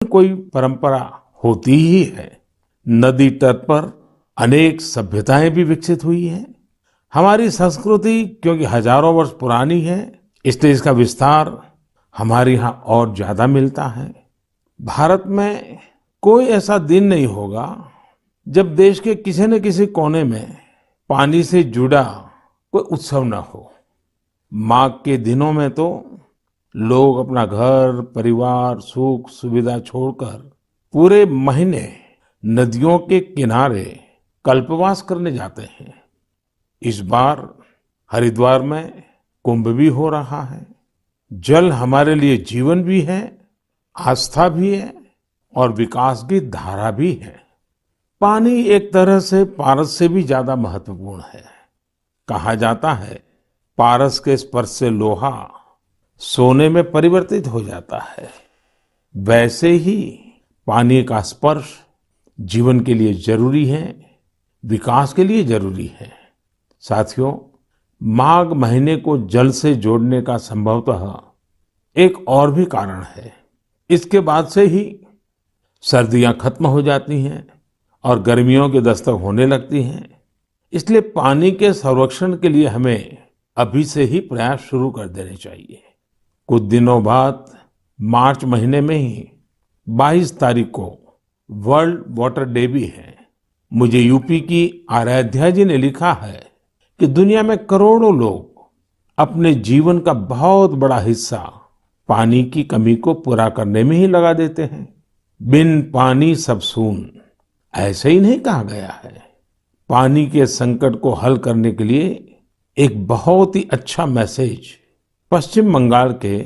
कोई परंपरा होती ही है। नदी तट पर अनेक सभ्यताएं भी विकसित हुई हैं। हमारी संस्कृति क्योंकि हजारों वर्ष पुरानी है, इसलिए इसका विस्तार हमारे यहाँ और ज्यादा मिलता है। भारत में कोई ऐसा दिन नहीं होगा जब देश के किसी न किसी कोने में पानी से जुड़ा कोई उत्सव न हो। माघ के दिनों में तो लोग अपना घर, परिवार, सुख सुविधा छोड़कर पूरे महीने नदियों के किनारे कल्पवास करने जाते हैं। इस बार हरिद्वार में कुंभ भी हो रहा है। जल हमारे लिए जीवन भी है, आस्था भी है और विकास की धारा भी है। पानी एक तरह से पारस से भी ज्यादा महत्वपूर्ण है। कहा जाता है, पारस के स्पर्श से लोहा सोने में परिवर्तित हो जाता है। वैसे ही पानी का स्पर्श जीवन के लिए जरूरी है, विकास के लिए जरूरी है। साथियों, माघ महीने को जल से जोड़ने का संभवतः एक और भी कारण है। इसके बाद से ही सर्दियां खत्म हो जाती हैं और गर्मियों की दस्तक होने लगती हैं। इसलिए पानी के संरक्षण के लिए हमें अभी से ही प्रयास शुरू कर देने चाहिए। कुछ दिनों बाद मार्च महीने में ही 22 तारीख को वर्ल्ड वाटर डे भी है। मुझे यूपी की आराध्या जी ने लिखा है कि दुनिया में करोड़ों लोग अपने जीवन का बहुत बड़ा हिस्सा पानी की कमी को पूरा करने में ही लगा देते हैं। बिन पानी सब सून, ऐसे ही नहीं कहा गया है। पानी के संकट को हल करने के लिए एक बहुत ही अच्छा मैसेज पश्चिम बंगाल के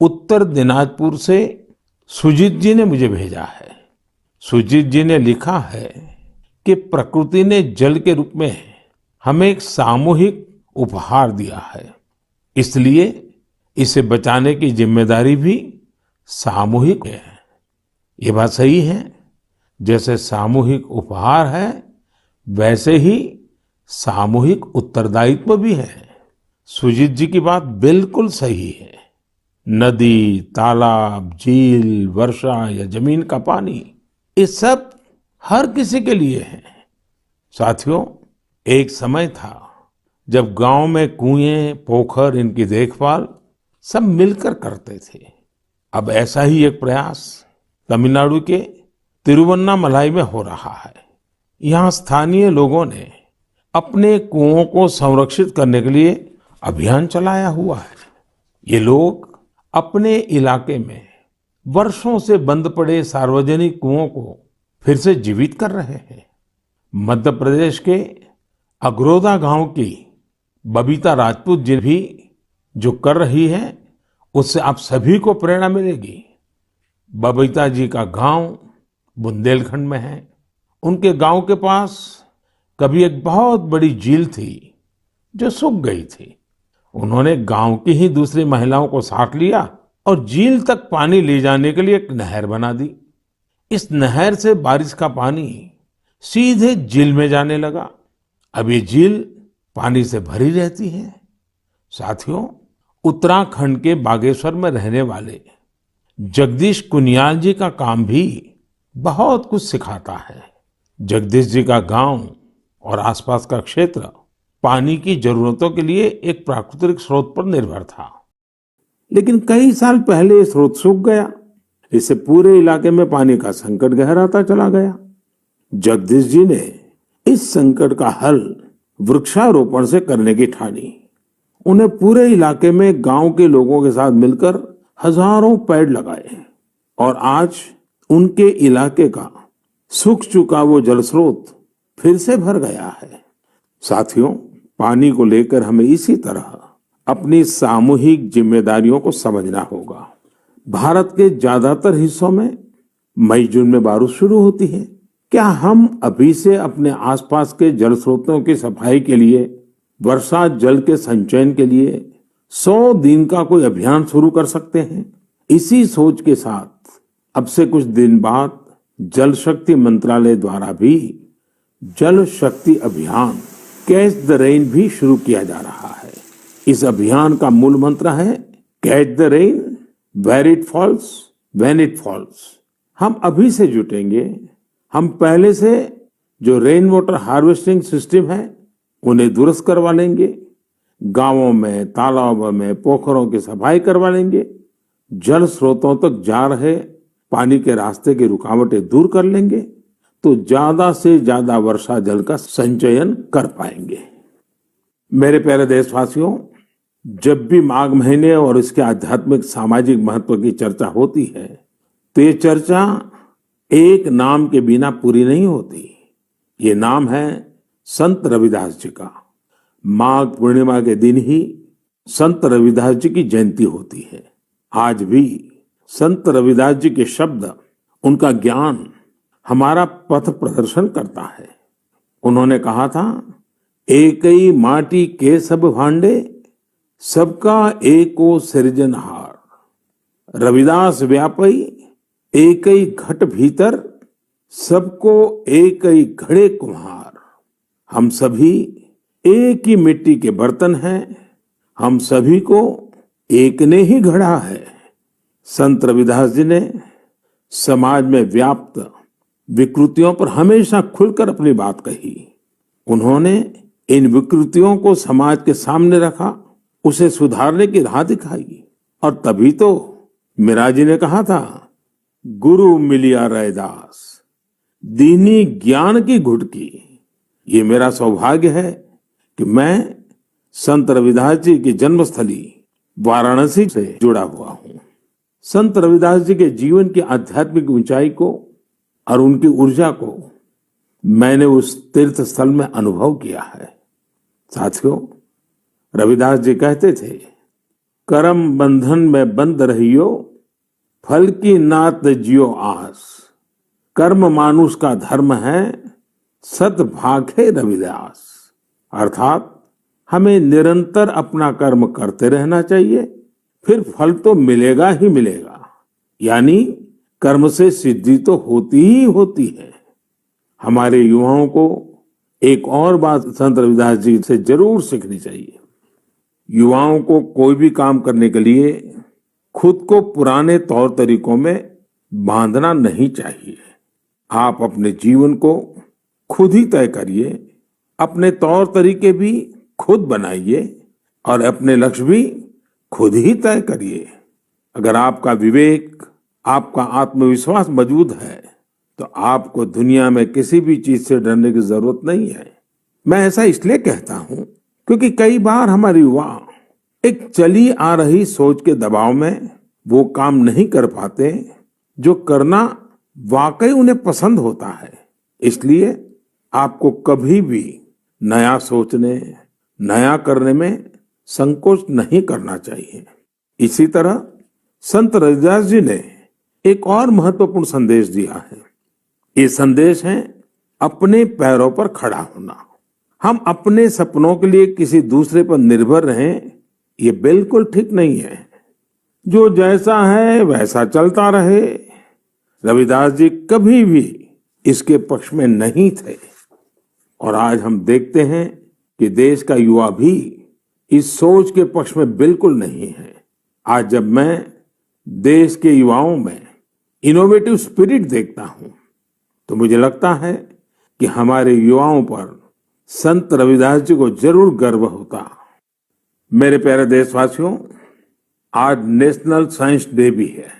उत्तर दिनाजपुर से सुजीत जी ने मुझे भेजा है। सुजीत जी ने लिखा है कि प्रकृति ने जल के रूप में हमें एक सामूहिक उपहार दिया है, इसलिए इसे बचाने की जिम्मेदारी भी सामूहिक है। ये बात सही है। जैसे सामूहिक उपहार है, वैसे ही सामूहिक उत्तरदायित्व भी है। सुजीत जी की बात बिल्कुल सही है। नदी, तालाब, झील, वर्षा या जमीन का पानी, ये सब हर किसी के लिए है। साथियों, एक समय था जब गांव में कुएं, पोखर, इनकी देखभाल सब मिलकर करते थे। अब ऐसा ही एक प्रयास तमिलनाडु के तिरुवन्नामलाई में हो रहा है। यहाँ स्थानीय लोगों ने अपने कुओं को संरक्षित करने के लिए अभियान चलाया हुआ है। ये लोग अपने इलाके में वर्षों से बंद पड़े सार्वजनिक कुओं को फिर से जीवित कर रहे हैं। मध्य प्रदेश के अगरोदा गांव की बबीता राजपूत जी भी जो कर रही है, उससे आप सभी को प्रेरणा मिलेगी। बबीता जी का गांव बुंदेलखंड में है। उनके गांव के पास कभी एक बहुत बड़ी झील थी जो सूख गई थी। उन्होंने गांव की ही दूसरी महिलाओं को साथ लिया और झील तक पानी ले जाने के लिए एक नहर बना दी। इस नहर से बारिश का पानी सीधे झील में जाने लगा। अब ये झील पानी से भरी रहती है। साथियों, उत्तराखंड के बागेश्वर में रहने वाले जगदीश कुनियाल जी का काम भी बहुत कुछ सिखाता है। जगदीश जी का गांव और आसपास का क्षेत्र पानी की जरूरतों के लिए एक प्राकृतिक स्रोत पर निर्भर था, लेकिन कई साल पहले ये स्रोत सूख गया। इससे पूरे इलाके में पानी का संकट गहराता चला गया। जगदीश जी ने इस संकट का हल वृक्षारोपण से करने की ठानी। उन्हें पूरे इलाके में गांव के लोगों के साथ मिलकर हजारों पेड़ लगाए और आज उनके इलाके का सूख चुका वो जल स्रोत फिर से भर गया है। साथियों, पानी को लेकर हमें इसी तरह अपनी सामूहिक जिम्मेदारियों को समझना होगा। भारत के ज्यादातर हिस्सों में मई जून में बारिश शुरू होती है। क्या हम अभी से अपने आसपास के जल स्रोतों की सफाई के लिए, वर्षा जल के संचयन के लिए 100 दिन का कोई अभियान शुरू कर सकते हैं? इसी सोच के साथ अब से कुछ दिन बाद जल शक्ति मंत्रालय द्वारा भी जल शक्ति अभियान कैच द रेन भी शुरू किया जा रहा है। इस अभियान का मूल मंत्र है catch the rain where it falls when it falls. हम अभी से जुटेंगे, हम पहले से जो रेन वाटर हार्वेस्टिंग सिस्टम है उन्हें दुरुस्त करवा लेंगे, गांवों में, तालाबों में, पोखरों की सफाई करवा लेंगे, जल स्रोतों तक जा रहे पानी के रास्ते की रुकावटें दूर कर लेंगे, तो ज्यादा से ज्यादा वर्षा जल का संचयन कर पाएंगे। मेरे प्यारे देशवासियों, जब भी माघ महीने और इसके आध्यात्मिक सामाजिक महत्व की चर्चा होती है तो ये चर्चा एक नाम के बिना पूरी नहीं होती। ये नाम है संत रविदास जी का। माघ पूर्णिमा के दिन ही संत रविदास जी की जयंती होती है। आज भी संत रविदास जी के शब्द, उनका ज्ञान हमारा पथ प्रदर्शन करता है। उन्होंने कहा था, एकई माटी के सब भांडे, सबका एको सृजनहार। रविदास व्यापई एकई घट भीतर, सबको एकई घड़े कुम्हार। हम सभी एक ही मिट्टी के बर्तन हैं, हम सभी को एक ने ही गढ़ा है। संत रविदास जी ने समाज में व्याप्त विकृतियों पर हमेशा खुलकर अपनी बात कही। उन्होंने इन विकृतियों को समाज के सामने रखा, उसे सुधारने की राह दिखाई। और तभी तो मीरा जी ने कहा था, गुरु मिलिया रैदास, दीनी ज्ञान की घुटकी। ये मेरा सौभाग्य है कि मैं संत रविदास जी की जन्मस्थली वाराणसी से जुड़ा हुआ हूँ। संत रविदास जी के जीवन की आध्यात्मिक ऊंचाई को और उनकी ऊर्जा को मैंने उस तीर्थ स्थल में अनुभव किया है। साथियों, रविदास जी कहते थे, करम बंधन में बंद रहियो, फल की नात जियो आस। कर्म मानुष का धर्म है, सत भाखे रविदास। अर्थात हमें निरंतर अपना कर्म करते रहना चाहिए, फिर फल तो मिलेगा ही मिलेगा। यानी कर्म से सिद्धि तो होती ही होती है। हमारे युवाओं को एक और बात संत रविदास जी से जरूर सीखनी चाहिए। युवाओं को कोई भी काम करने के लिए खुद को पुराने तौर तरीकों में बांधना नहीं चाहिए। आप अपने जीवन को खुद ही तय करिए, अपने तौर तरीके भी खुद बनाइए और अपने लक्ष्य भी खुद ही तय करिए। अगर आपका विवेक, आपका आत्मविश्वास मौजूद है तो आपको दुनिया में किसी भी चीज से डरने की जरूरत नहीं है। मैं ऐसा इसलिए कहता हूं क्योंकि कई बार हमारे युवा एक चली आ रही सोच के दबाव में वो काम नहीं कर पाते जो करना वाकई उन्हें पसंद होता है। इसलिए आपको कभी भी नया सोचने, नया करने में संकोच नहीं करना चाहिए। इसी तरह संत रविदास जी ने एक और महत्वपूर्ण संदेश दिया है। ये संदेश है अपने पैरों पर खड़ा होना। हम अपने सपनों के लिए किसी दूसरे पर निर्भर रहें, ये बिल्कुल ठीक नहीं है। जो जैसा है वैसा चलता रहे। रविदास जी कभी भी इसके पक्ष में नहीं थे। और आज हम देखते हैं कि देश का युवा भी इस सोच के पक्ष में बिल्कुल नहीं है। आज जब मैं देश के युवाओं में इनोवेटिव स्पिरिट देखता हूं तो मुझे लगता है कि हमारे युवाओं पर संत रविदास जी को जरूर गर्व होता। मेरे प्यारे देशवासियों, आज नेशनल साइंस डे भी है।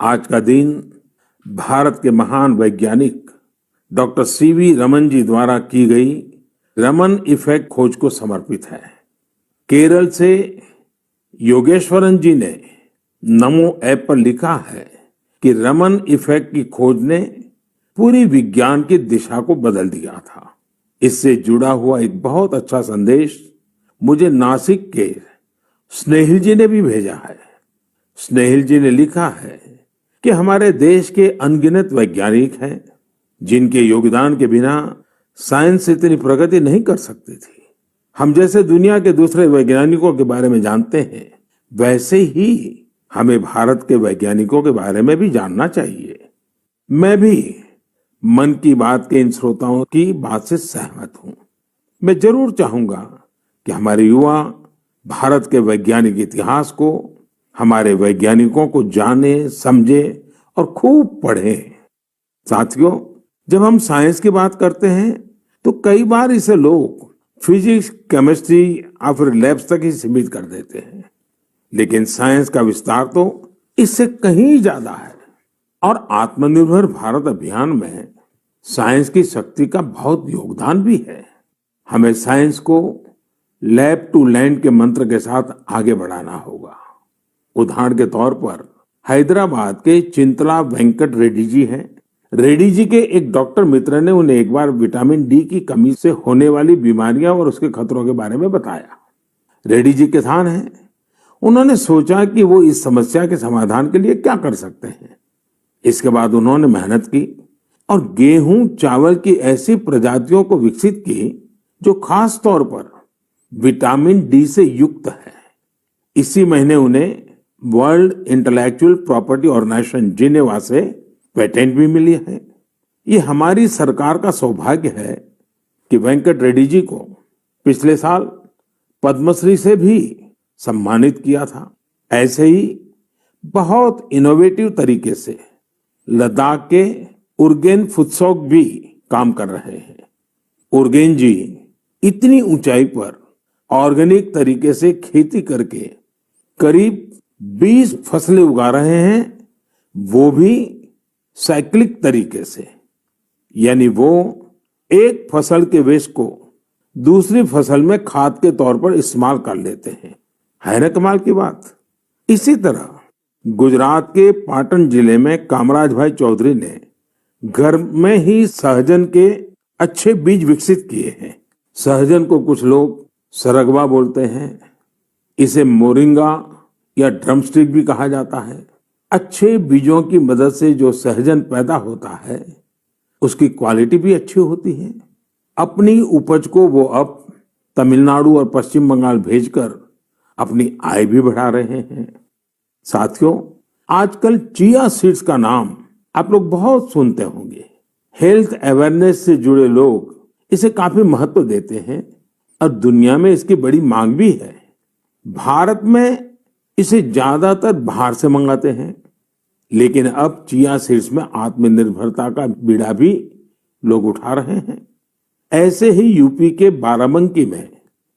आज का दिन भारत के महान वैज्ञानिक डॉक्टर सीवी रमन जी द्वारा की गई रमन इफेक्ट खोज को समर्पित है। केरल से योगेश्वरन जी ने नमो ऐप पर लिखा है कि रमन इफेक्ट की खोज ने पूरी विज्ञान की दिशा को बदल दिया था। इससे जुड़ा हुआ एक बहुत अच्छा संदेश मुझे नासिक के स्नेहिल जी ने भी भेजा है। स्नेहिल जी ने लिखा है कि हमारे देश के अनगिनत वैज्ञानिक हैं जिनके योगदान के बिना साइंस इतनी प्रगति नहीं कर सकती थी। हम जैसे दुनिया के दूसरे वैज्ञानिकों के बारे में जानते हैं, वैसे ही हमें भारत के वैज्ञानिकों के बारे में भी जानना चाहिए। मैं भी मन की बात के इन श्रोताओं की बात से सहमत हूं। मैं जरूर चाहूंगा कि हमारे युवा भारत के वैज्ञानिक इतिहास को, हमारे वैज्ञानिकों को जाने, समझे और खूब पढ़ें। साथियों, जब हम साइंस की बात करते हैं तो कई बार इसे लोग फिजिक्स, केमिस्ट्री या फिर लैब्स तक ही सीमित कर देते हैं, लेकिन साइंस का विस्तार तो इससे कहीं ज्यादा है। और आत्मनिर्भर भारत अभियान में साइंस की शक्ति का बहुत योगदान भी है। हमें साइंस को लैब टू लैंड के मंत्र के साथ आगे बढ़ाना होगा। उदाहरण के तौर पर हैदराबाद के चिंतला वेंकट रेड्डी जी हैं। रेड्डी जी के एक डॉक्टर मित्र ने उन्हें एक बार विटामिन डी की कमी से होने वाली बीमारियां और उसके खतरों के बारे में बताया। रेड्डी जी किसान हैं। उन्होंने सोचा कि वो इस समस्या के समाधान के लिए क्या कर सकते हैं। इसके बाद उन्होंने मेहनत की और गेहूं चावल की ऐसी प्रजातियों को विकसित की जो खास तौर पर विटामिन डी से युक्त है। इसी महीने उन्हें World Intellectual Property Organization Geneva से पेटेंट भी मिली है। ये हमारी सरकार का सौभाग्य है कि वेंकट रेड्डी जी को पिछले साल पद्मश्री से भी सम्मानित किया था। ऐसे ही बहुत इनोवेटिव तरीके से लद्दाख के उर्गेन फुत्सौग भी काम कर रहे हैं। उर्गेन जी इतनी ऊंचाई पर ऑर्गेनिक तरीके से खेती करके करीब 20 फसलें उगा रहे हैं, वो भी साइक्लिक तरीके से। यानी वो एक फसल के वेस्ट को दूसरी फसल में खाद के तौर पर इस्तेमाल कर लेते हैं। है ना कमाल की बात। इसी तरह गुजरात के पाटन जिले में कामराज भाई चौधरी ने घर में ही सहजन के अच्छे बीज विकसित किए हैं। सहजन को कुछ लोग सरगवा बोलते हैं, इसे मोरिंगा या ड्रमस्टिक भी कहा जाता है। अच्छे बीजों की मदद से जो सहजन पैदा होता है उसकी क्वालिटी भी अच्छी होती है। अपनी उपज को वो अब तमिलनाडु और पश्चिम बंगाल भेजकर अपनी आय भी बढ़ा रहे हैं। साथियों, आजकल चिया सीड्स का नाम आप लोग बहुत सुनते होंगे। हेल्थ अवेयरनेस से जुड़े लोग इसे काफी महत्व देते हैं और दुनिया में इसकी बड़ी मांग भी है। भारत में इसे ज्यादातर बाहर से मंगाते हैं, लेकिन अब चिया सीड्स में आत्मनिर्भरता का बीड़ा भी लोग उठा रहे हैं। ऐसे ही यूपी के बाराबंकी में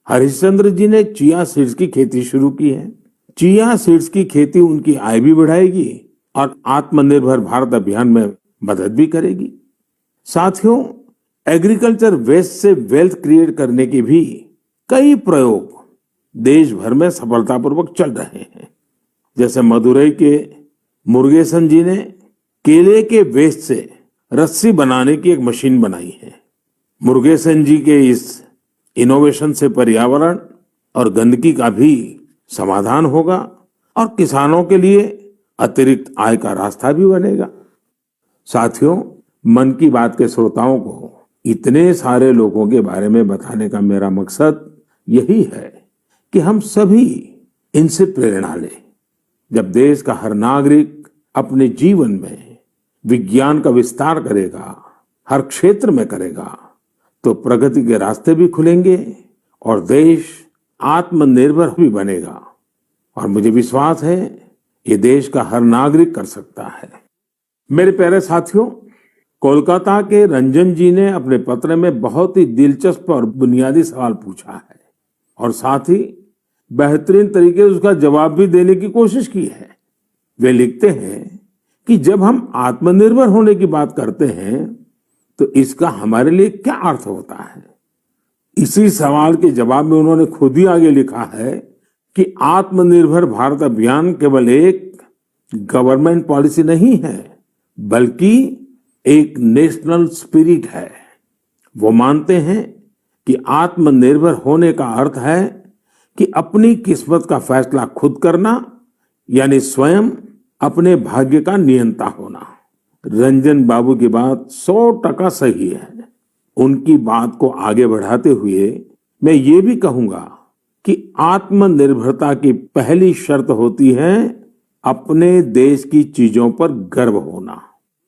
हरिश्चंद्र जी ने चिया सीड्स की खेती शुरू की है। चिया सीड्स की खेती उनकी आय भी बढ़ाएगी और आत्मनिर्भर भारत अभियान में मदद भी करेगी। साथियों, एग्रीकल्चर वेस्ट से वेल्थ क्रिएट करने के भी कई प्रयोग देश भर में सफलतापूर्वक चल रहे हैं। जैसे मदुरई के मुरुगेसन जी ने केले के वेस्ट से रस्सी बनाने की एक मशीन बनाई है। मुरुगेसन जी के इस इनोवेशन से पर्यावरण और गंदगी का भी समाधान होगा और किसानों के लिए अतिरिक्त आय का रास्ता भी बनेगा। साथियों, मन की बात के श्रोताओं को इतने सारे लोगों के बारे में बताने का मेरा मकसद यही है कि हम सभी इनसे प्रेरणा लें। जब देश का हर नागरिक अपने जीवन में विज्ञान का विस्तार करेगा, हर क्षेत्र में करेगा, तो प्रगति के रास्ते भी खुलेंगे और देश आत्मनिर्भर भी बनेगा। और मुझे विश्वास है ये देश का हर नागरिक कर सकता है। मेरे प्यारे साथियों, कोलकाता के रंजन जी ने अपने पत्र में बहुत ही दिलचस्प और बुनियादी सवाल पूछा है और साथ ही बेहतरीन तरीके से उसका जवाब भी देने की कोशिश की है। वे लिखते हैं कि जब हम आत्मनिर्भर होने की बात करते हैं तो इसका हमारे लिए क्या अर्थ होता है। इसी सवाल के जवाब में उन्होंने खुद ही आगे लिखा है कि आत्मनिर्भर भारत अभियान केवल एक गवर्नमेंट पॉलिसी नहीं है, बल्कि एक नेशनल स्पिरिट है। वो मानते हैं कि आत्मनिर्भर होने का अर्थ है कि अपनी किस्मत का फैसला खुद करना, यानी स्वयं अपने भाग्य का नियंता होना। रंजन बाबू की बात 100% सही है। उनकी बात को आगे बढ़ाते हुए मैं ये भी कहूंगा कि आत्मनिर्भरता की पहली शर्त होती है अपने देश की चीजों पर गर्व होना,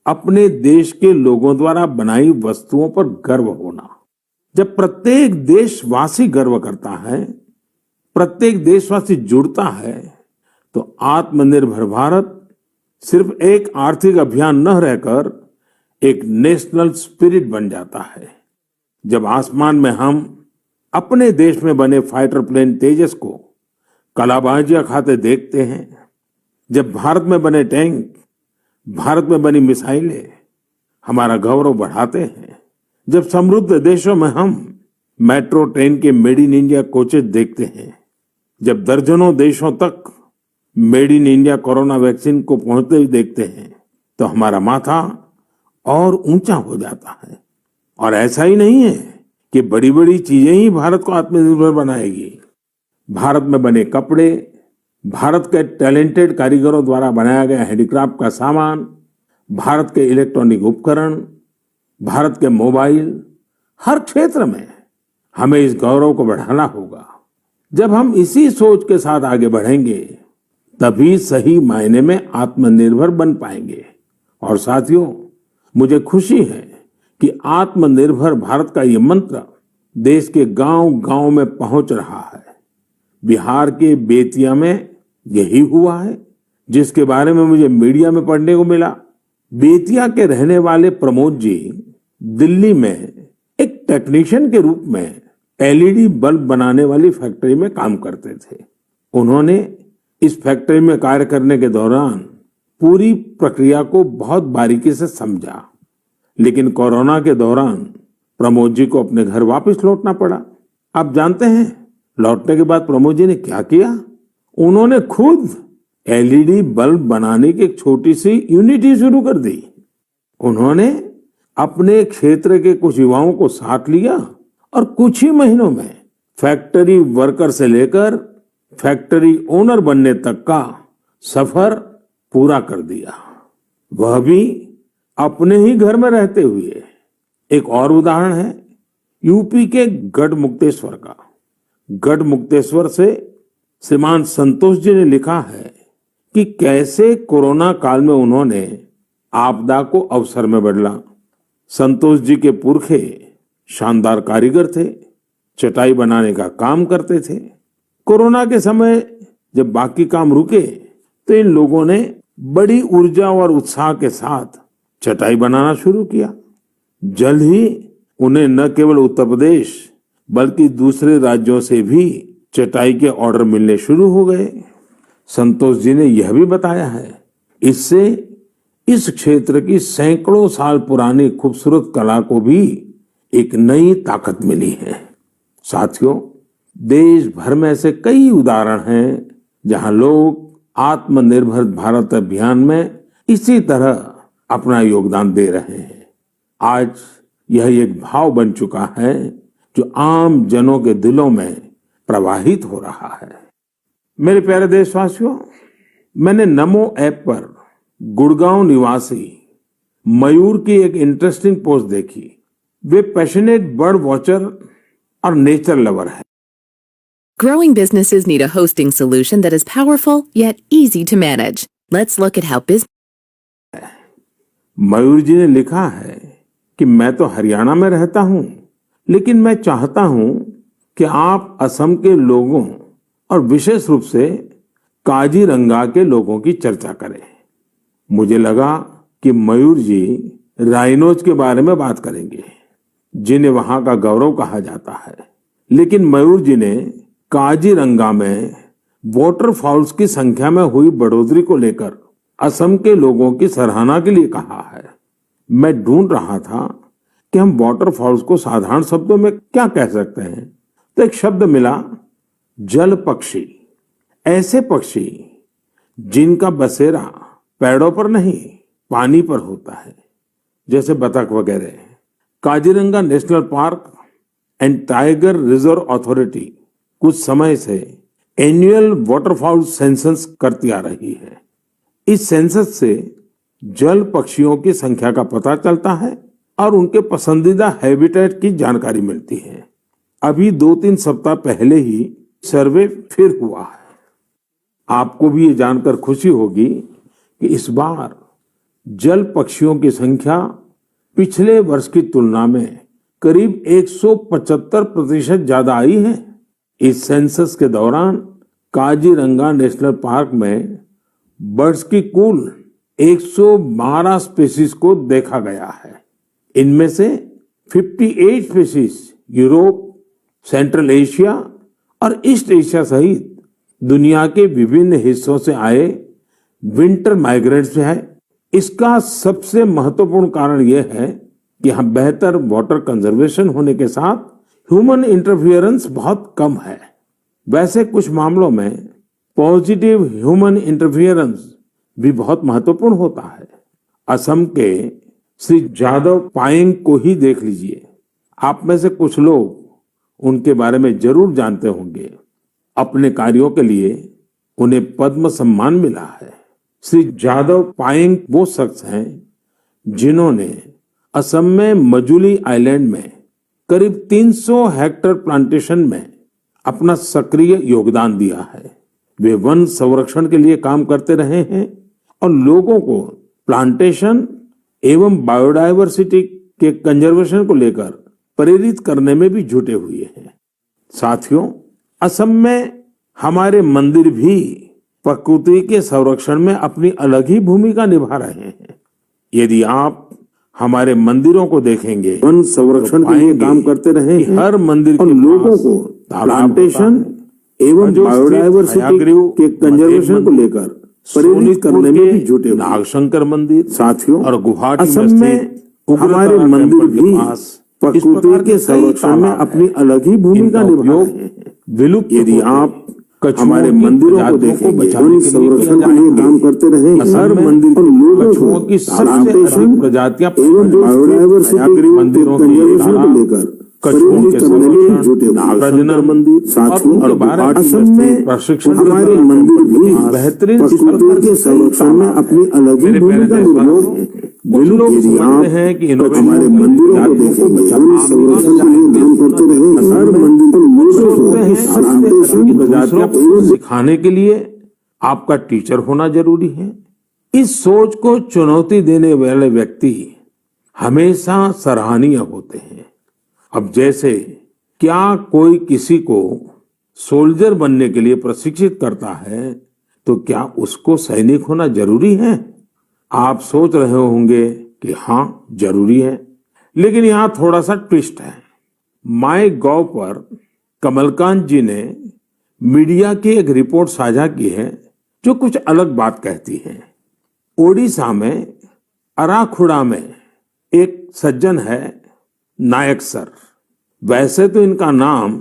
अपने देश के लोगों द्वारा बनाई वस्तुओं पर गर्व होना। जब प्रत्येक देशवासी गर्व करता है, प्रत्येक देशवासी जुड़ता है, तो आत्मनिर्भर भारत सिर्फ एक आर्थिक अभियान न रहकर एक नेशनल स्पिरिट बन जाता है। जब आसमान में हम अपने देश में बने फाइटर प्लेन तेजस को कलाबाजियां खाते देखते हैं, जब भारत में बने टैंक, भारत में बनी मिसाइलें हमारा गौरव बढ़ाते हैं, जब समृद्ध देशों में हम मेट्रो ट्रेन के मेड इन इंडिया कोचेस देखते हैं, जब दर्जनों देशों तक made in India corona vaccine को पहुंचते हुए देखते हैं, तो हमारा माथा और ऊंचा हो जाता है। और ऐसा ही नहीं है कि बड़ी बड़ी चीजें ही भारत को आत्मनिर्भर बनाएगी। भारत में बने कपड़े, भारत के टैलेंटेड कारीगरों द्वारा बनाया गया हैंडीक्राफ्ट का सामान, भारत के इलेक्ट्रॉनिक उपकरण, भारत के मोबाइल, हर क्षेत्र में हमें इस गौरव को बढ़ाना होगा। जब हम इसी सोच के साथ आगे बढ़ेंगे, तभी सही मायने में आत्मनिर्भर बन पाएंगे। और साथियों, मुझे खुशी है कि आत्मनिर्भर भारत का ये मंत्र देश के गांव-गांव में पहुंच रहा है। बिहार के बेतिया में यही हुआ है, जिसके बारे में मुझे मीडिया में पढ़ने को मिला। बेतिया के रहने वाले प्रमोद जी दिल्ली में एक टेक्नीशियन के रूप में एलईडी बल्ब बनाने वाली फैक्ट्री में काम करते थे। उन्होंने इस फैक्ट्री में कार्य करने के दौरान पूरी प्रक्रिया को बहुत बारीकी से समझा, लेकिन कोरोना के दौरान प्रमोद जी को अपने घर वापस लौटना पड़ा। आप जानते हैं, लौटने के बाद प्रमोद जी ने क्या किया? उन्होंने खुद एलईडी बल्ब बनाने की एक छोटी सी यूनिट ही शुरू कर दी। उन्होंने अपने क्षेत्र के कुछ युवाओं को साथ लिया और कुछ ही महीनों में फैक्ट्री वर्कर से लेकर फैक्ट्री ओनर बनने तक का सफर पूरा कर दिया, वह भी अपने ही घर में रहते हुए। एक और उदाहरण है यूपी के गढ़मुक्तेश्वर का। गढ़मुक्तेश्वर से श्रीमान संतोष जी ने लिखा है कि कैसे कोरोना काल में उन्होंने आपदा को अवसर में बदला। संतोष जी के पुरखे शानदार कारीगर थे, चटाई बनाने का काम करते थे। कोरोना के समय जब बाकी काम रुके, तो इन लोगों ने बड़ी ऊर्जा और उत्साह के साथ चटाई बनाना शुरू किया। जल्द ही उन्हें न केवल उत्तर प्रदेश बल्कि दूसरे राज्यों से भी चटाई के ऑर्डर मिलने शुरू हो गए। संतोष जी ने यह भी बताया है, इससे इस क्षेत्र की सैकड़ों साल पुरानी खूबसूरत कला को भी एक नई ताकत मिली है। साथियों, देश भर में ऐसे कई उदाहरण हैं जहां लोग आत्मनिर्भर भारत अभियान में इसी तरह अपना योगदान दे रहे हैं। आज यह एक भाव बन चुका है जो आम जनों के दिलों में प्रवाहित हो रहा है। मेरे प्यारे देशवासियों, मैंने नमो ऐप पर गुड़गांव निवासी मयूर की एक इंटरेस्टिंग पोस्ट देखी। वे पैशनेट बर्ड वॉचर और नेचर लवर है। Growing businesses need a hosting solution that is powerful yet easy to manage. Let's look at how business. मयूर जी ने लिखा है कि मैं तो हरियाणा में रहता हूं, लेकिन मैं चाहता हूं कि आप असम के लोगों और विशेष रूप से काजीरंगा के लोगों की चर्चा करें। मुझे लगा कि मयूर जी राइनोज के बारे में बात करेंगे, जिन्हें वहां का गौरव कहा जाता है। लेकिन मयूर जी ने काजीरंगा में वाटरफॉल्स की संख्या में हुई बढ़ोतरी को लेकर असम के लोगों की सराहना के लिए कहा है। मैं ढूंढ रहा था कि हम वाटरफॉल्स को साधारण शब्दों में क्या कह सकते हैं, तो एक शब्द मिला, जल पक्षी। ऐसे पक्षी जिनका बसेरा पेड़ों पर नहीं पानी पर होता है, जैसे बतख वगैरह। Kaziranga national park and tiger reserve authority कुछ समय से एनुअल वाटरफॉल सेंसस करती आ रही है। इस सेंसस से जल पक्षियों की संख्या का पता चलता है और उनके पसंदीदा हैबिटेट की जानकारी मिलती है। अभी 2-3 सप्ताह पहले ही सर्वे फिर हुआ है। आपको भी ये जानकर खुशी होगी कि इस बार जल पक्षियों की संख्या पिछले वर्ष की तुलना में करीब 175% ज्यादा आई है। इस सेंसस के दौरान काजीरंगा नेशनल पार्क में बर्ड्स की कुल 112 स्पीशीज को देखा गया है। इनमें से 58 स्पीशीज यूरोप, सेंट्रल एशिया और ईस्ट एशिया सहित दुनिया के विभिन्न हिस्सों से आए विंटर माइग्रेंट्स है। इसका सबसे महत्वपूर्ण कारण यह है कि यहाँ बेहतर वाटर कंजर्वेशन होने के साथ ह्यूमन इंटरफियरेंस बहुत कम है। वैसे कुछ मामलों में पॉजिटिव ह्यूमन इंटरफियरेंस भी बहुत महत्वपूर्ण होता है। असम के श्री जादव पायेंग को ही देख लीजिए। आप में से कुछ लोग उनके बारे में जरूर जानते होंगे। अपने कार्यों के लिए उन्हें पद्म सम्मान मिला है। श्री जादव पायेंग वो शख्स हैं जिन्होंने असम में मजुली आइलैंड में करीब 300 हेक्टेयर प्लांटेशन में अपना सक्रिय योगदान दिया है। वे वन संरक्षण के लिए काम करते रहे हैं और लोगों को प्लांटेशन एवं बायोडायवर्सिटी के कंजर्वेशन को लेकर प्रेरित करने में भी जुटे हुए हैं। साथियों, असम में हमारे मंदिर भी प्रकृति के संरक्षण में अपनी अलग ही भूमिका निभा रहे हैं। यदि आप हमारे मंदिरों को देखेंगे, वन संरक्षण के लिए काम करते रहे हैं। हर मंदिर के लोगों को प्लांटेशन एवं बायोडायवर्सिटी के कंजर्वेशन को लेकर प्रेरित करने में भी जुटे हुए। नागशंकर मंदिर साथियों और गुवाहाटी असम में हमारे मंदिर भी प्रकृति के संरक्षण में अपनी अलग ही भूमिका निभा रहे हैं। विलुप्त यदि आप हमारे मंदिरों को देखेंगे, वन संरक्षण के लिए काम करते रहे। हर मंदिर के लोगों को सबसे प्रजातियां एवं बायोडायवर्सिटी मंदिरों कंजर्वेशन को लेकर कछुओं के संरक्षण, प्रजनन मंदिर साथियों और असम में प्रशिक्षण हमारे मंदिर भी बेहतरीन प्रकृति के संरक्षण में अपनी अलग ही भूमिका निभा रहे हैं। यदि आप हमारे मंदिरों को देखेंगे, वन संरक्षण के लिए काम करते रहे। हर मंदिर को सिखाने के लिए आपका टीचर होना जरूरी है। इस सोच को चुनौती देने वाले व्यक्ति हमेशा सराहनीय होते हैं। अब जैसे क्या कोई किसी को सोल्जर बनने के लिए प्रशिक्षित करता है तो क्या उसको सैनिक होना जरूरी है? आप सोच रहे होंगे कि हाँ जरूरी है, लेकिन यहाँ थोड़ा सा ट्विस्ट है। माय गॉव पर कमलकांत जी ने मीडिया की एक रिपोर्ट साझा की है जो कुछ अलग बात कहती है। ओडिशा में अराखुड़ा में एक सज्जन है नायक सर। वैसे तो इनका नाम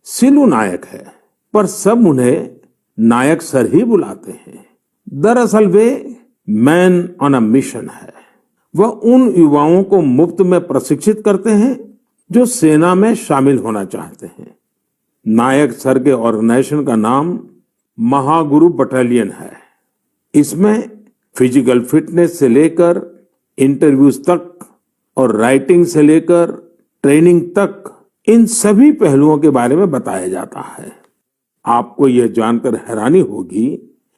सिलू नायक है, पर सब उन्हें नायक सर ही बुलाते हैं। दरअसल वे मैन ऑन अ मिशन है। वह उन युवाओं को मुफ्त में प्रशिक्षित करते हैं जो सेना में शामिल होना चाहते हैं। नायक सर के ऑर्गेनाइजेशन का नाम महागुरु बटालियन है। इसमें फिजिकल फिटनेस से लेकर इंटरव्यूज तक और राइटिंग से लेकर ट्रेनिंग तक इन सभी पहलुओं के बारे में बताया जाता है। आपको यह जानकर हैरानी होगी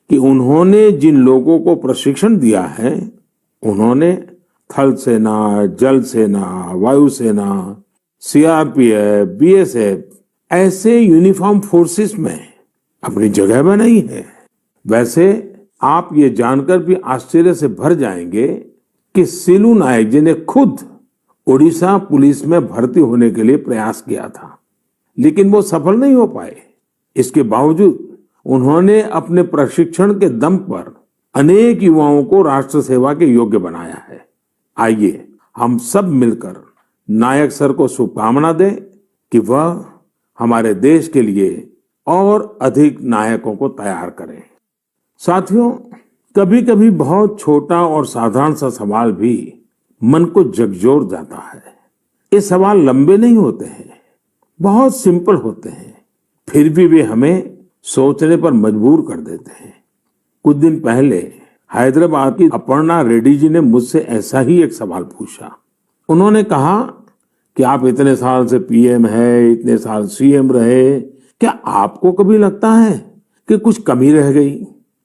कि उन्होंने जिन लोगों को प्रशिक्षण दिया है, उन्होंने थल सेना, जल सेना, वायुसेना, सीआरपीएफ, बीएसएफ ऐसे यूनिफॉर्म फोर्सेस में अपनी जगह बनाई है। वैसे आप ये जानकर भी आश्चर्य से भर जाएंगे कि सिलू नायक जी ने खुद ओडिशा पुलिस में भर्ती होने के लिए प्रयास किया था, लेकिन वो सफल नहीं हो पाए। इसके बावजूद उन्होंने अपने प्रशिक्षण के दम पर अनेक युवाओं को राष्ट्र सेवा के योग्य बनाया है। आइए हम सब मिलकर नायक सर को शुभकामना दें कि वह हमारे देश के लिए और अधिक नायकों को तैयार करें। साथियों, कभी कभी बहुत छोटा और साधारण सा सवाल भी मन को झकझोर जाता है। ये सवाल लंबे नहीं होते हैं, बहुत सिंपल होते हैं, फिर भी वे हमें सोचने पर मजबूर कर देते हैं। कुछ दिन पहले हैदराबाद की अपर्णा रेड्डी जी ने मुझसे ऐसा ही एक सवाल पूछा। उन्होंने कहा कि आप इतने साल से पीएम है, इतने साल सीएम रहे, क्या आपको कभी लगता है कि कुछ कमी रह गई?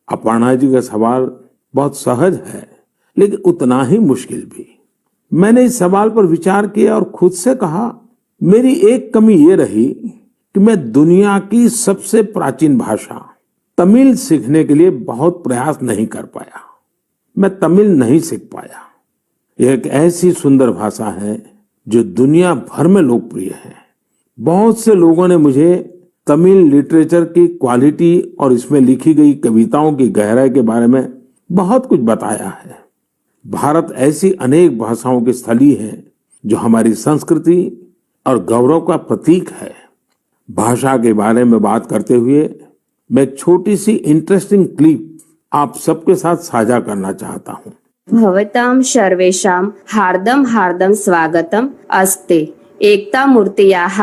अपर्णा जी का सवाल बहुत सहज है, लेकिन उतना ही मुश्किल भी। मैंने इस सवाल पर विचार किया और खुद से कहा, मेरी एक कमी ये रही कि मैं दुनिया की सबसे प्राचीन भाषा तमिल सीखने के लिए बहुत प्रयास नहीं कर पाया। मैं तमिल नहीं सीख पाया। यह एक ऐसी सुंदर भाषा है जो दुनिया भर में लोकप्रिय है। बहुत से लोगों ने मुझे तमिल लिटरेचर की क्वालिटी और इसमें लिखी गई कविताओं की गहराई के बारे में बहुत कुछ बताया है। भारत ऐसी अनेक भाषाओं की स्थली है जो हमारी संस्कृति और गौरव का प्रतीक है। भाषा के बारे में बात करते हुए मैं एक छोटी सी इंटरेस्टिंग क्लिप आप सबके साथ साझा करना चाहता हूँ। भवतां सर्वेषां हार्दं हार्दं स्वागतम् अस्ति। एकता मूर्त्याः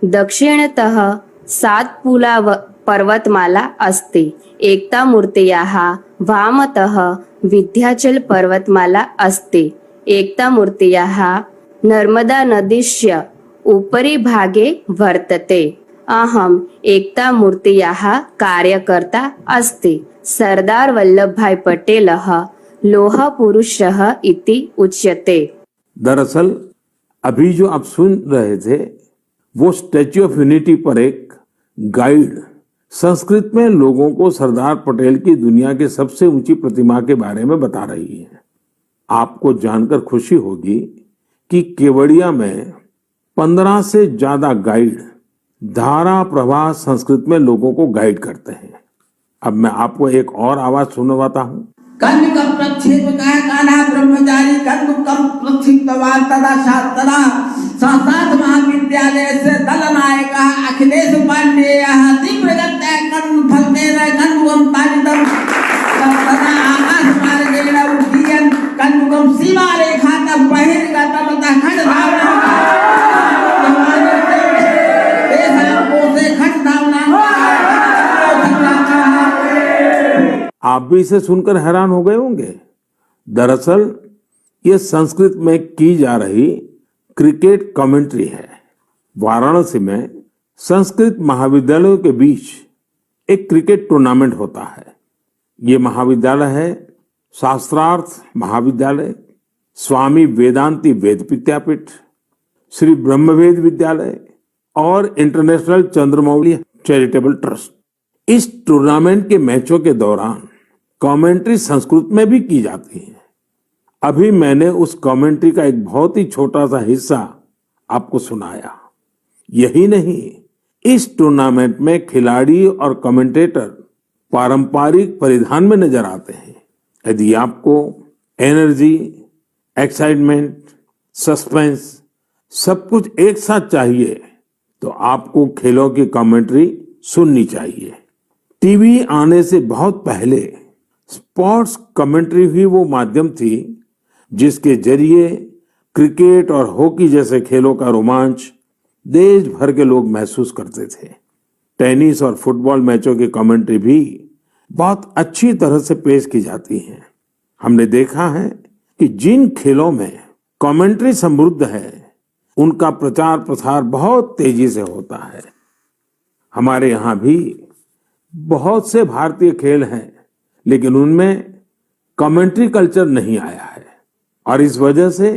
दक्षिणतः सातपुला पर्वतमाला अस्ति। एकता मूर्त्याः वामतः विन्ध्याचल पर्वतमाला अस्ति। एकता मूर्त्याः नर्मदा नदीस्य उपरि भागे वर्तते। अहम् एकता मूर्त्याः कार्यकर्ता अस्ति। सरदार वल्लभभाई पटेलः लोह पुरुषः इति उच्यते। दरअसल अभी जो आप सुन रहे थे वो स्टैच्यू ऑफ यूनिटी पर एक गाइड संस्कृत में लोगों को सरदार पटेल की दुनिया की सबसे ऊंची प्रतिमा के बारे में बता रही है। आपको जानकर खुशी होगी कि केवड़िया में 15 से ज्यादा गाइड धारा प्रवाह संस्कृत में लोगों को गाइड करते हैं। अब मैं आपको एक और आवाज सुनवाता हूँ। कन्निकं प्रक्षेपकाय कान्हा ब्रह्मचारी कन्दुकं प्रक्षिप्तवान् तदा शास्त्रा संस्कृत महाविद्यालय से दलनायकः अखिलेश पाण्डेयः तीव्रगत्या कन्दुफलकेन कन्दुकं ताडितं तदा आकाशमार्गेण उड्डयन् कन्दुकं सीमारेखातः बहिर्गतं ततः खड्गधावनं आप भी इसे सुनकर हैरान हो गए होंगे। दरअसल ये संस्कृत में की जा रही क्रिकेट कमेंट्री है। वाराणसी में संस्कृत महाविद्यालयों के बीच एक क्रिकेट टूर्नामेंट होता है। ये महाविद्यालय है शास्त्रार्थ महाविद्यालय, स्वामी वेदांती वेद विद्यापीठ, श्री ब्रह्मवेद विद्यालय और इंटरनेशनल चंद्रमौली चैरिटेबल ट्रस्ट। इस टूर्नामेंट के मैचों के दौरान कमेंट्री संस्कृत में भी की जाती है। अभी मैंने उस कमेंट्री का एक बहुत ही छोटा सा हिस्सा आपको सुनाया। यही नहीं, इस टूर्नामेंट में खिलाड़ी और कमेंटेटर पारंपरिक परिधान में नजर आते हैं। यदि आपको एनर्जी, एक्साइटमेंट, सस्पेंस सब कुछ एक साथ चाहिए तो आपको खेलों की कमेंट्री सुननी चाहिए। टीवी आने से बहुत पहले स्पोर्ट्स कमेंट्री ही वो माध्यम थी जिसके जरिए क्रिकेट और हॉकी जैसे खेलों का रोमांच देश भर के लोग महसूस करते थे। टेनिस और फुटबॉल मैचों की कमेंट्री भी बहुत अच्छी तरह से पेश की जाती है। हमने देखा है कि जिन खेलों में कमेंट्री समृद्ध है उनका प्रचार प्रसार बहुत तेजी से होता है। हमारे यहाँ भी बहुत से भारतीय खेल हैं लेकिन उनमें कमेंट्री कल्चर नहीं आया है और इस वजह से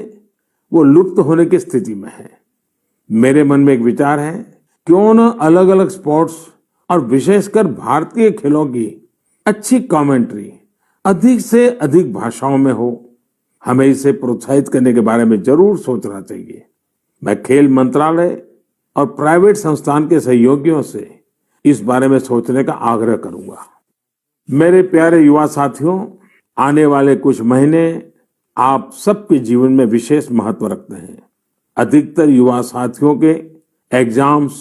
वो लुप्त होने की स्थिति में है। मेरे मन में एक विचार है, क्यों न अलग अलग स्पोर्ट्स और विशेषकर भारतीय खेलों की अच्छी कमेंट्री अधिक से अधिक भाषाओं में हो। हमें इसे प्रोत्साहित करने के बारे में जरूर सोचना चाहिए। मैं खेल मंत्रालय और प्राइवेट संस्थान के सहयोगियों से इस बारे में सोचने का आग्रह करूंगा। मेरे प्यारे युवा साथियों, आने वाले कुछ महीने आप सबके जीवन में विशेष महत्व रखते हैं। अधिकतर युवा साथियों के एग्जाम्स,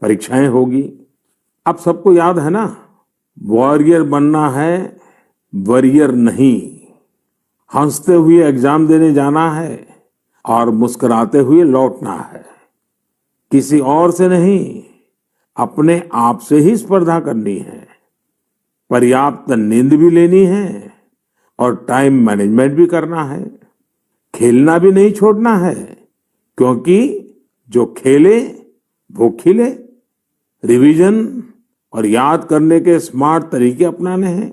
परीक्षाएं होगी। आप सबको याद है ना, वॉरियर बनना है, वॉरियर नहीं। हंसते हुए एग्जाम देने जाना है और मुस्कुराते हुए लौटना है। किसी और से नहीं, अपने आप से ही स्पर्धा करनी है। पर्याप्त नींद भी लेनी है और टाइम मैनेजमेंट भी करना है। खेलना भी नहीं छोड़ना है, क्योंकि जो खेले वो खिले। रिवीजन और याद करने के स्मार्ट तरीके अपनाने हैं।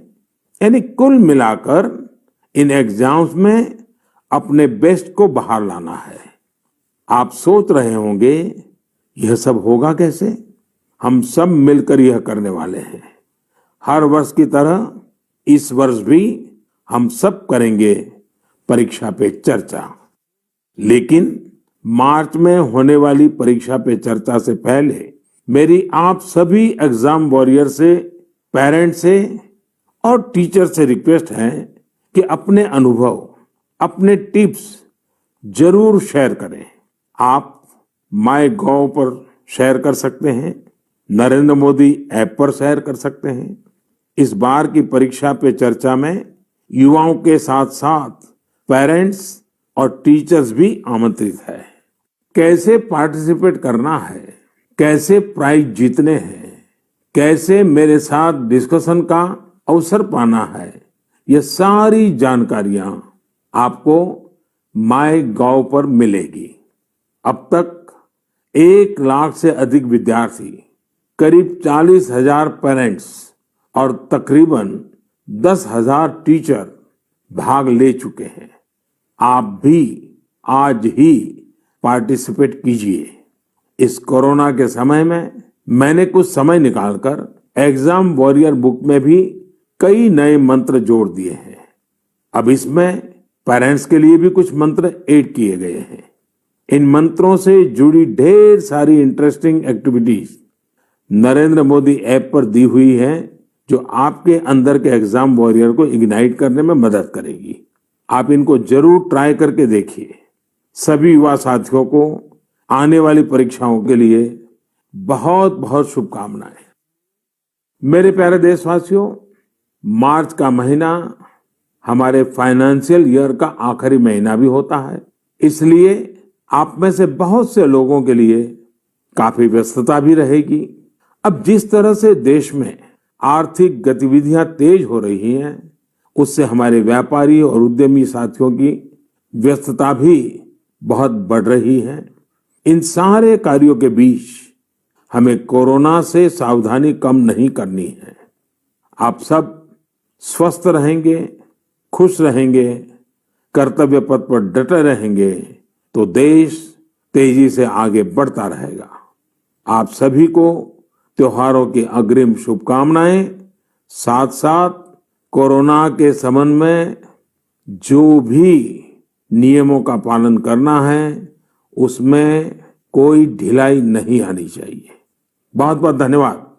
यानी कुल मिलाकर इन एग्जाम्स में अपने बेस्ट को बाहर लाना है। आप सोच रहे होंगे यह सब होगा कैसे? हम सब मिलकर यह करने वाले हैं। हर वर्ष की तरह इस वर्ष भी हम सब करेंगे परीक्षा पे चर्चा। लेकिन मार्च में होने वाली परीक्षा पे चर्चा से पहले मेरी आप सभी एग्जाम वॉरियर से, पेरेंट्स से और टीचर से रिक्वेस्ट है कि अपने अनुभव, अपने टिप्स जरूर शेयर करें। आप माय गॉव पर शेयर कर सकते हैं, नरेंद्र मोदी ऐप पर शेयर कर सकते हैं। इस बार की परीक्षा पे चर्चा में युवाओं के साथ साथ पेरेंट्स और टीचर्स भी आमंत्रित है। कैसे पार्टिसिपेट करना है, कैसे प्राइज जीतने हैं, कैसे मेरे साथ डिस्कशन का अवसर पाना है, ये सारी जानकारियां आपको माय गॉव पर मिलेगी। अब तक 1 लाख से अधिक विद्यार्थी, करीब 40,000 पेरेंट्स और तकरीबन 10,000 टीचर भाग ले चुके हैं। आप भी आज ही पार्टिसिपेट कीजिए। इस कोरोना के समय में मैंने कुछ समय निकालकर एग्जाम वॉरियर बुक में भी कई नए मंत्र जोड़ दिए हैं। अब इसमें पेरेंट्स के लिए भी कुछ मंत्र ऐड किए गए हैं। इन मंत्रों से जुड़ी ढेर सारी interesting activities Narendra Modi app पर दी हुई है, जो आपके अंदर के एग्जाम वॉरियर को इग्नाइट करने में मदद करेगी। आप इनको जरूर ट्राई करके देखिए। सभी युवा साथियों को आने वाली परीक्षाओं के लिए बहुत बहुत शुभकामनाएं। मेरे प्यारे देशवासियों, मार्च का महीना हमारे फाइनेंशियल ईयर का आखिरी महीना भी होता है, इसलिए आप में से बहुत से लोगों के लिए काफी व्यस्तता भी रहेगी। अब जिस तरह से देश में आर्थिक गतिविधियां तेज हो रही हैं, उससे हमारे व्यापारी और उद्यमी साथियों की व्यस्तता भी बहुत बढ़ रही है। इन सारे कार्यों के बीच हमें कोरोना से सावधानी कम नहीं करनी है। आप सब स्वस्थ रहेंगे, खुश रहेंगे, कर्तव्य पथ पर डटे रहेंगे तो देश तेजी से आगे बढ़ता रहेगा। आप सभी को त्योहारों की अग्रिम शुभकामनाएं। साथ साथ कोरोना के संबंध में जो भी नियमों का पालन करना है, उसमें कोई ढिलाई नहीं आनी चाहिए। बहुत बहुत धन्यवाद।